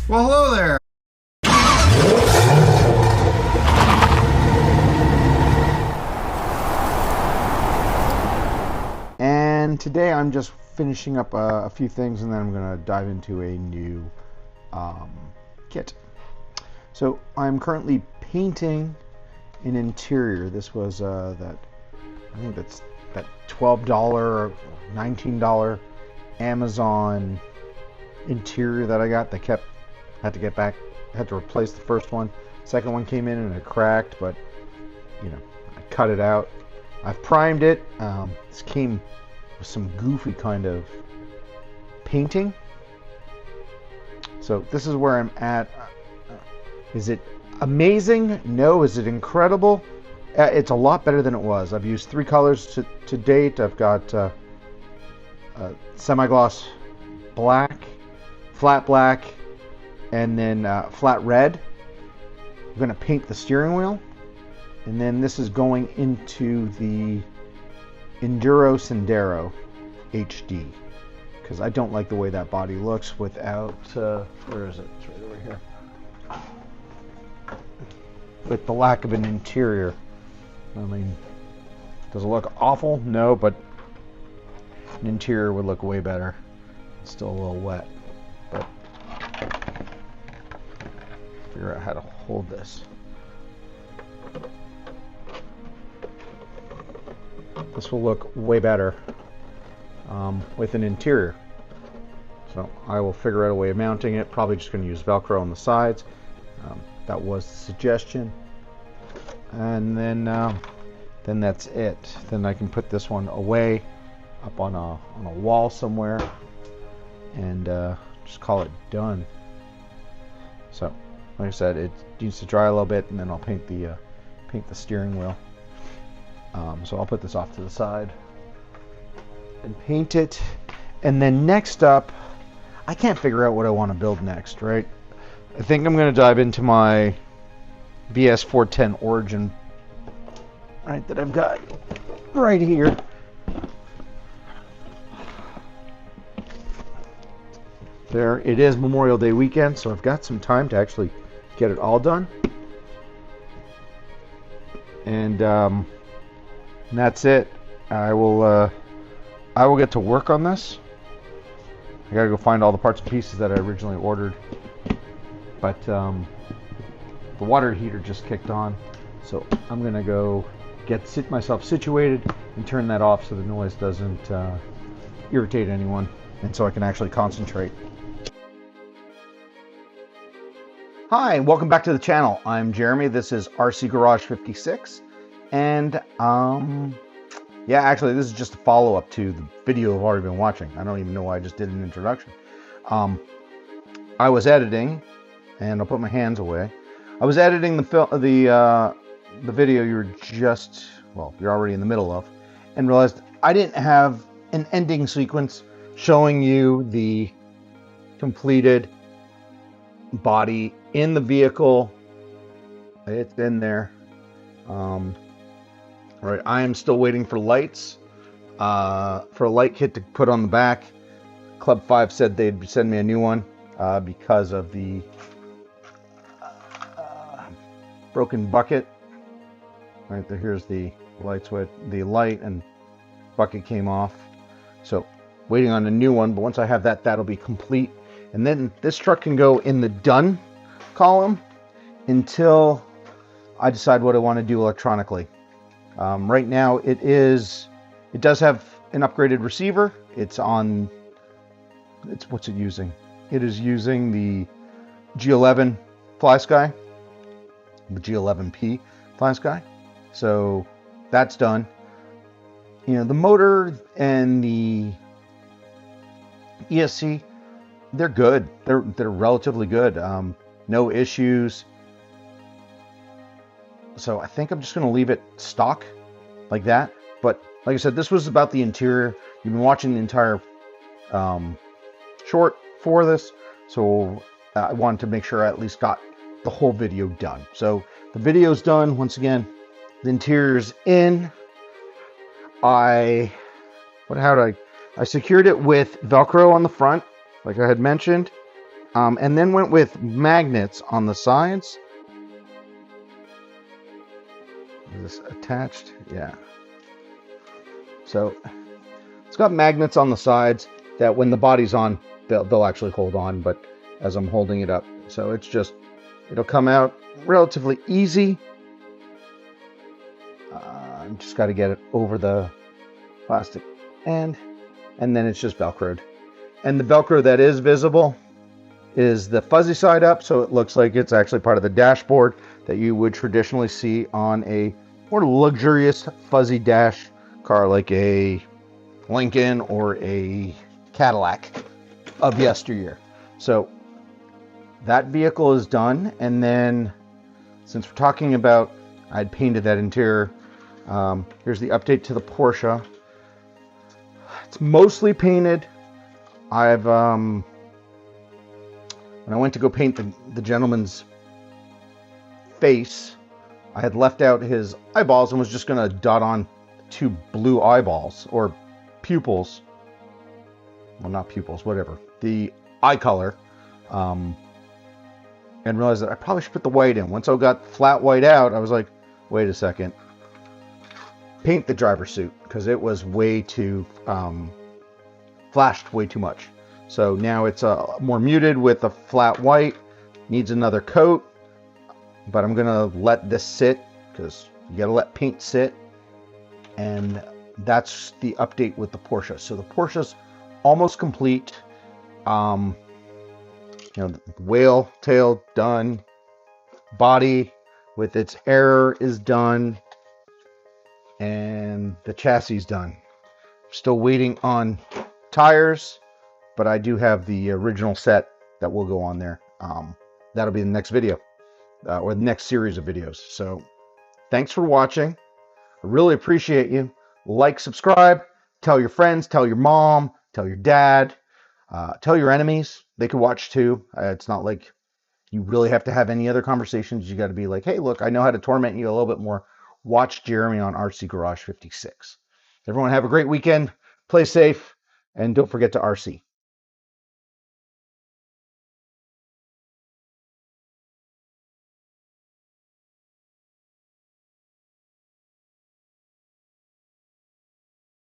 Well, hello there. And today I'm just finishing up a few things, and then I'm going to dive into a new kit. So I'm currently painting an interior. This was I think that's that $12 or $19 Amazon interior that I got. Had to get back, had to replace the first one. Second one came in and it cracked, but you know, I cut it out. I've primed it. This came with some goofy kind of painting. So this is where I'm at. Is it amazing? No. Is it incredible? It's a lot better than it was. I've used 3 colors to date. I've got semi-gloss black, flat black, and then flat red. I'm going to paint the steering wheel, and then this is going into the Sendero HD, because I don't like the way that body looks without where is it? It's right over here. With the lack of an interior. I mean, does it look awful? No, but an interior would look way better. It's still a little wet, but figure out how to hold this. This will look way better with an interior. So I will figure out a way of mounting it. Probably just going to use Velcro on the sides. That was the suggestion. And then that's it. Then I can put this one away up on a wall somewhere and just call it done. So like I said, it needs to dry a little bit, and then I'll paint the steering wheel. So I'll put this off to the side and paint it. And then next up, I can't figure out what I want to build next, right? I think I'm going to dive into my BS 410 Origin, right, that I've got right here. There it is, Memorial Day weekend, so I've got some time to actually get it all done. And that's it. I will get to work on this. I gotta go find all the parts and pieces that I originally ordered. But the water heater just kicked on, so I'm gonna go get myself situated and turn that off so the noise doesn't irritate anyone, and so I can actually concentrate. Hi, and welcome back to the channel. I'm Jeremy. This is RC Garage 56, and yeah, actually this is just a follow-up to the video I've already been watching. I don't even know why I just did an introduction. I was editing, and I'll put my hands away. I was editing the video you're already in the middle of, and realized I didn't have an ending sequence showing you the completed body in the vehicle. It's in there. Right, I am still waiting for lights, for a light kit to put on the back. Club 5 said they'd send me a new one because of the broken bucket. Right there, here's the light switch. The light and bucket came off, so waiting on a new one. But once I have that, that'll be complete, and then this truck can go in the done column until I decide what I want to do electronically. Right now it does have an upgraded receiver. What's it using? It is using the G11 FlySky, the G11P FlySky. So that's done. You know, the motor and the ESC, they're good. They're relatively good. No issues. So I think I'm just going to leave it stock like that. But like I said, this was about the interior. You've been watching the entire short for this, so I wanted to make sure I at least got the whole video done. So the video's done. Once again, the interior's in. I secured it with Velcro on the front, like I had mentioned. and then went with magnets on the sides. Is this attached? Yeah. So it's got magnets on the sides that when the body's on, they'll actually hold on, but as I'm holding it up. So it's just, it'll come out relatively easy. Just got to get it over the plastic end, and then it's just Velcroed. And the Velcro that is visible is the fuzzy side up, so it looks like it's actually part of the dashboard that you would traditionally see on a more luxurious fuzzy dash car like a Lincoln or a Cadillac of yesteryear. So that vehicle is done, and then since we're talking about, I'd painted that interior. Here's the update to the Porsche. It's mostly painted. I've when I went to go paint the gentleman's face, I had left out his eyeballs and was just gonna dot on 2 blue eyeballs, or pupils. Well, not pupils, whatever. The eye color. And realized that I probably should put the white in. Once I got flat white out, I was like, wait a second. Paint the driver's suit, because it was way too, flashed way too much. So now it's more muted with a flat white. Needs another coat, but I'm gonna let this sit, because you gotta let paint sit. And that's the update with the Porsche. So the Porsche's almost complete. The whale tail done. Body with its error is done. And the chassis is done. Still waiting on tires, but I do have the original set that will go on there. That'll be the next video, or the next series of videos. So thanks for watching. I really appreciate you. Like, subscribe, tell your friends, tell your mom, tell your dad, tell your enemies. They could watch too. It's not like you really have to have any other conversations. You got to be like, hey, look, I know how to torment you a little bit more. Watch Jeremy on RC Garage 56. Everyone have a great weekend. Play safe, and don't forget to RC.